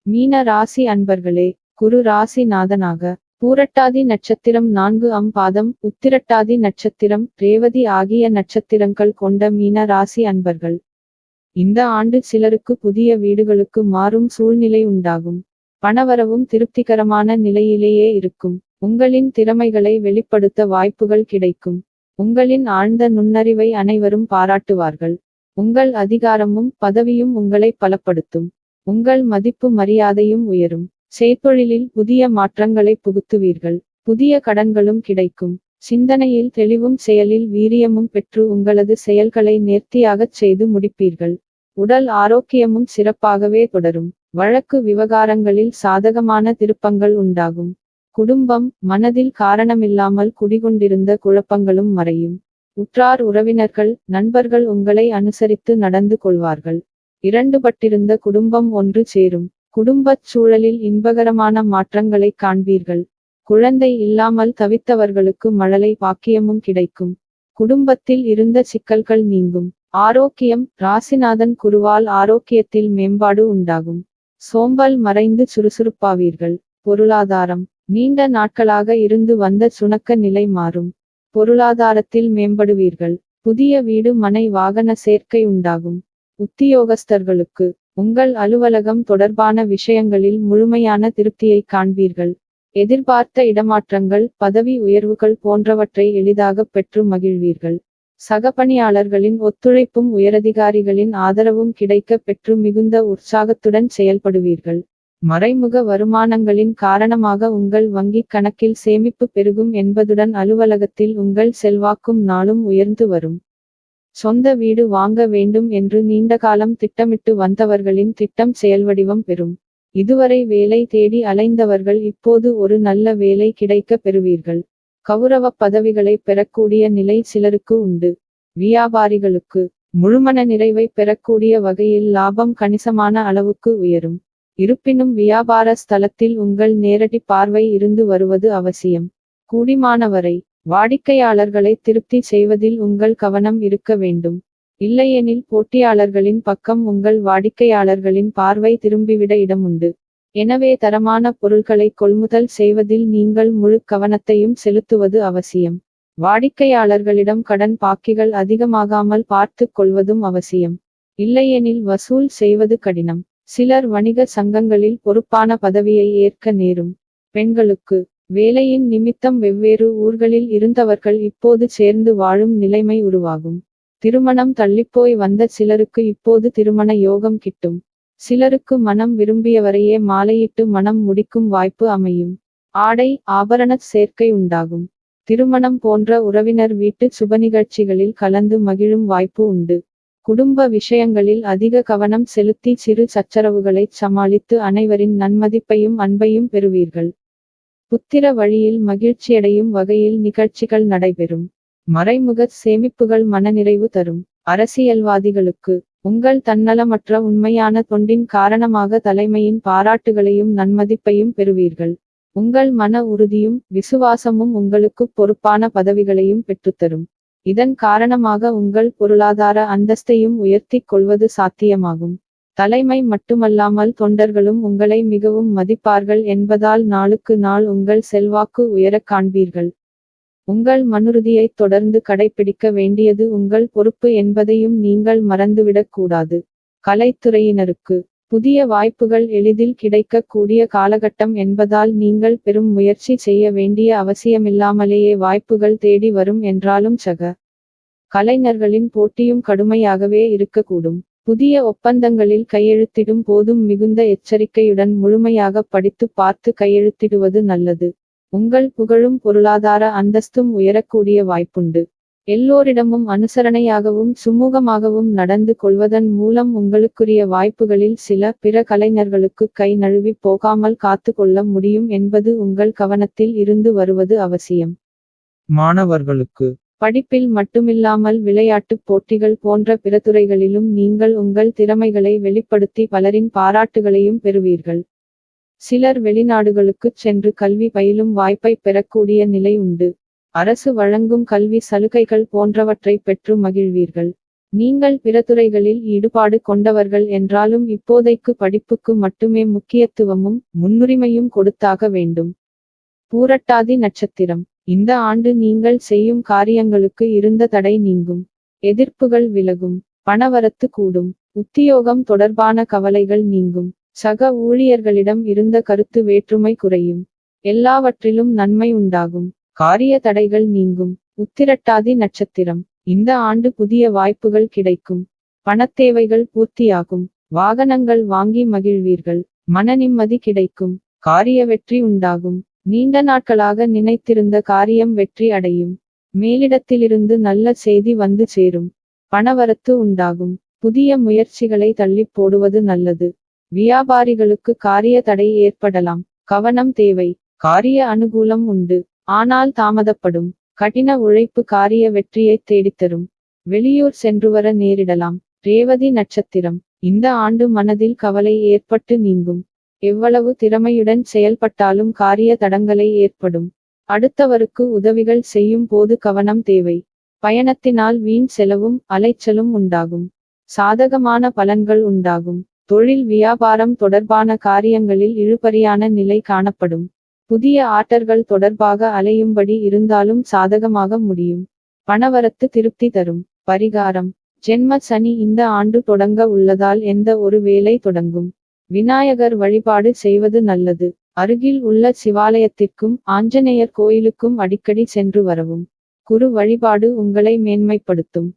மீன ராசி அன்பர்களே, குரு ராசி நாதனாக பூரட்டாதி நட்சத்திரம் 4 பாதம், உத்திரட்டாதி நட்சத்திரம், ரேவதி ஆகிய நட்சத்திரங்கள் கொண்ட மீன ராசி அன்பர்கள். இந்த ஆண்டு சிலருக்கு புதிய வீடுகளுக்கு மாறும் சூழ்நிலை உண்டாகும். பணவரவும் திருப்திகரமான நிலையிலேயே இருக்கும். உங்களின் திறமைகளை வெளிப்படுத்த வாய்ப்புகள் கிடைக்கும். உங்களின் ஆழ்ந்த நுண்ணறிவை அனைவரும் பாராட்டுவார்கள். உங்கள் அதிகாரமும் பதவியும் உங்களை பலப்படுத்தும். உங்கள் மதிப்பு மரியாதையும் உயரும். செய்தொழிலில் புதிய மாற்றங்களை புகுத்துவீர்கள். புதிய கடன்களும் கிடைக்கும். சிந்தனையில் தெளிவும் செயலில் வீரியமும் பெற்று உங்களது செயல்களை நேர்த்தியாகச் செய்து முடிப்பீர்கள். உடல் ஆரோக்கியமும் சிறப்பாகவே தொடரும். வழக்கு விவகாரங்களில் சாதகமான திருப்பங்கள் உண்டாகும். குடும்பம், மனதில் காரணமில்லாமல் குடிகொண்டிருந்த குழப்பங்களும் மறையும். உற்றார் உறவினர்கள், நண்பர்கள் உங்களை அனுசரித்து நடந்து கொள்வார்கள். இரண்டுபட்டிருந்த குடும்பம் ஒன்று சேரும். குடும்பச் சூழலில் இன்பகரமான மாற்றங்களை காண்பீர்கள். குழந்தை இல்லாமல் தவித்தவர்களுக்கு மழலை பாக்கியமும் கிடைக்கும். குடும்பத்தில் இருந்த சிக்கல்கள் நீங்கும். ஆரோக்கியம், ராசிநாதன் குருவால் ஆரோக்கியத்தில் மேம்பாடு உண்டாகும். சோம்பல் மறைந்து சுறுசுறுப்பாவீர்கள். பொருளாதாரம், நீண்ட நாட்களாக இருந்து வந்த சுணக்க நிலை மாறும். பொருளாதாரத்தில் மேம்படுவீர்கள். புதிய வீடு மனை வாகன சேர்க்கை உண்டாகும். உத்தியோகஸ்தர்களுக்கு உங்கள் அலுவலகம் தொடர்பான விஷயங்களில் முழுமையான திருப்தியை காண்பீர்கள். எதிர்பார்த்த இடமாற்றங்கள், பதவி உயர்வுகள் போன்றவற்றை எளிதாக பெற்று மகிழ்வீர்கள். சக பணியாளர்களின் ஒத்துழைப்பும் உயரதிகாரிகளின் ஆதரவும் கிடைக்க பெற்று மிகுந்த உற்சாகத்துடன் செயல்படுவீர்கள். மறைமுக வருமானங்களின் காரணமாக உங்கள் வங்கிக் கணக்கில் சேமிப்பு பெருகும் என்பதுடன் அலுவலகத்தில் உங்கள் செல்வாக்கும் நாளும் உயர்ந்து வரும். சொந்த வீடு வாங்க வேண்டும் என்று நீண்டகாலம் திட்டமிட்டு வந்தவர்களின் திட்டம் செயல்வடிவம் பெறும். இதுவரை வேலை தேடி அலைந்தவர்கள் இப்போது ஒரு நல்ல வேலை கிடைக்க பெறுவீர்கள். கௌரவ பதவிகளை பெறக்கூடிய நிலை சிலருக்கு உண்டு. வியாபாரிகளுக்கு முழுமன நிறைவை பெறக்கூடிய வகையில் லாபம் கணிசமான அளவுக்கு உயரும். இருப்பினும் வியாபார ஸ்தலத்தில் உங்கள் நேரடி பார்வை இருந்து வருவது அவசியம். கூடிமானவரை வாடிக்கையாளர்களை திருப்தி செய்வதில் உங்கள் கவனம் இருக்க வேண்டும். இல்லையெனில் போட்டியாளர்களின் பக்கம் உங்கள் வாடிக்கையாளர்களின் பார்வை திரும்பிவிட இடமுண்டு. எனவே தரமான பொருட்களை கொள்முதல் செய்வதில் நீங்கள் முழு கவனத்தையும் செலுத்துவது அவசியம். வாடிக்கையாளர்களிடம் கடன் பாக்கிகள் அதிகமாகாமல் பார்த்து கொள்வதும் அவசியம். இல்லையெனில் வசூல் செய்வது கடினம். சிலர் வணிக சங்கங்களில் பொறுப்பான பதவியை ஏற்க நேரும். பெண்களுக்கு வேலையின் நிமித்தம் வெவ்வேறு ஊர்களில் இருந்தவர்கள் இப்போது சேர்ந்து வாழும் நிலைமை உருவாகும். திருமணம் தள்ளிப்போய் வந்த சிலருக்கு இப்போது திருமண யோகம் கிட்டும். சிலருக்கு மனம் விரும்பியவரையே மாலையிட்டு மனம் முடிக்கும் வாய்ப்பு அமையும். ஆடை, ஆபரண சேர்க்கை உண்டாகும். திருமணம் போன்ற உறவினர் வீட்டு சுபநிகழ்ச்சிகளில் கலந்து மகிழும் வாய்ப்பு உண்டு. குடும்ப விஷயங்களில் அதிக கவனம் செலுத்தி சிறு சச்சரவுகளைச் சமாளித்து அனைவரின் நன்மதிப்பையும் அன்பையும் பெறுவீர்கள். புத்திர வழியில் மகிழ்ச்சியடையும் வகையில் நிகழ்ச்சிகள் நடைபெறும். மறைமுக சேமிப்புகள் மனநிறைவு தரும். அரசியல்வாதிகளுக்கு உங்கள் தன்னலமற்ற உண்மையான தொண்டின் காரணமாக தலைமையின் பாராட்டுகளையும் நன்மதிப்பையும் பெறுவீர்கள். உங்கள் மன உறுதியும் விசுவாசமும் உங்களுக்கு பொறுப்பான பதவிகளையும் பெற்றுத்தரும். இதன் காரணமாக உங்கள் பொருளாதார அந்தஸ்தையும் உயர்த்திக் கொள்வது சாத்தியமாகும். தலைமை மட்டுமல்லாமல் தொண்டர்களும் உங்களை மிகவும் மதிப்பார்கள் என்பதால் நாளுக்கு நாள் உங்கள் செல்வாக்கு உயரக் காண்பீர்கள். உங்கள் மனுறுதியைத் தொடர்ந்து கடைப்பிடிக்க வேண்டியது உங்கள் பொறுப்பு என்பதையும் நீங்கள் மறந்துவிடக் கூடாது. கலைத்துறையினருக்கு புதிய வாய்ப்புகள் எளிதில் கிடைக்கக்கூடிய காலகட்டம் என்பதால் நீங்கள் பெரும் முயற்சி செய்ய வேண்டிய அவசியமில்லாமலேயே வாய்ப்புகள் தேடி வரும் என்றாலும் சக கலைஞர்களின் போட்டியும் கடுமையாகவே இருக்கக்கூடும். புதிய ஒப்பந்தங்களில் கையெழுத்திடும் போதும் மிகுந்த எச்சரிக்கையுடன் முழுமையாக படித்து பார்த்து கையெழுத்திடுவது நல்லது. உங்கள் புகழும் பொருளாதார அந்தஸ்தும் உயரக்கூடிய வாய்ப்புண்டு. எல்லோரிடமும் அனுசரணையாகவும் சுமூகமாகவும் நடந்து கொள்வதன் மூலம் உங்களுக்குரிய வாய்ப்புகளில் சில பிற கலைஞர்களுக்கு கை நழுவி போகாமல் காத்து கொள்ள முடியும் என்பது உங்கள் கவனத்தில் இருந்து வருவது அவசியம். மாணவர்களுக்கு படிப்பில் மட்டுமில்லாமல் விளையாட்டுப் போட்டிகள் போன்ற பிற துறைகளிலும் நீங்கள் உங்கள் திறமைகளை வெளிப்படுத்தி பலரின் பாராட்டுகளையும் பெறுவீர்கள். சிலர் வெளிநாடுகளுக்குச் சென்று கல்வி பயிலும் வாய்ப்பை பெறக்கூடிய நிலை உண்டு. அரசு வழங்கும் கல்வி சலுகைகள் போன்றவற்றை பெற்று மகிழ்வீர்கள். நீங்கள் பிற துறைகளில் ஈடுபாடு கொண்டவர்கள் என்றாலும் இப்போதைக்கு படிப்புக்கு மட்டுமே முக்கியத்துவமும் முன்னுரிமையும் கொடுத்தாக வேண்டும். பூரட்டாதி நட்சத்திரம். இந்த ஆண்டு நீங்கள் செய்யும் காரியங்களுக்கு இருந்த தடை நீங்கும். எதிர்ப்புகள் விலகும். பணவரத்து கூடும். உத்தியோகம் தொடர்பான கவலைகள் நீங்கும். சக ஊழியர்களிடம் இருந்த கருத்து வேற்றுமை குறையும். எல்லாவற்றிலும் நன்மை உண்டாகும். காரிய தடைகள் நீங்கும். உத்திரட்டாதி நட்சத்திரம். இந்த ஆண்டு புதிய வாய்ப்புகள் கிடைக்கும். பணத்தேவைகள் பூர்த்தியாகும். வாகனங்கள் வாங்கி மகிழ்வீர்கள். மனநிம்மதி கிடைக்கும். காரிய வெற்றி உண்டாகும். நீண்ட நாட்களாக நினைத்திருந்த காரியம் வெற்றி அடையும். மேலிடத்திலிருந்து நல்ல செய்தி வந்து சேரும். பணவரத்து உண்டாகும். புதிய முயற்சிகளை தள்ளிப் போடுவது நல்லது. வியாபாரிகளுக்கு காரிய தடை ஏற்படலாம். கவனம் தேவை. காரிய அனுகூலம் உண்டு. ஆனால் தாமதப்படும். கடின உழைப்பு காரிய வெற்றியைத் தேடித்தரும். வெளியூர் சென்று வர நேரிடலாம். ரேவதி நட்சத்திரம். இந்த ஆண்டு மனதில் கவலை ஏற்பட்டு நீங்கும். எவ்வளவு திறமையுடன் செயல்பட்டாலும் காரிய தடங்களை ஏற்படும். அடுத்தவருக்கு உதவிகள் செய்யும் போது கவனம் தேவை. பயணத்தினால் வீண் செலவும் அலைச்சலும் உண்டாகும். சாதகமான பலன்கள் உண்டாகும். தொழில் வியாபாரம் தொடர்பான காரியங்களில் இழுபறியான நிலை காணப்படும். புதிய ஆர்டர்கள் தொடர்பாக அலையும்படி இருந்தாலும் சாதகமாக முடியும். பணவரத்து திருப்தி தரும். பரிகாரம். ஜென்ம சனி இந்த ஆண்டு தொடங்க உள்ளதால் எந்த ஒரு வேலை தொடங்கும். விநாயகர் வழிபாடு செய்வது நல்லது. அருகில் உள்ள சிவாலயத்திற்கும் ஆஞ்சநேயர் கோயிலுக்கும் அடிக்கடி சென்று வரவும். குரு வழிபாடு உங்களை மேன்மைப்படுத்தும்.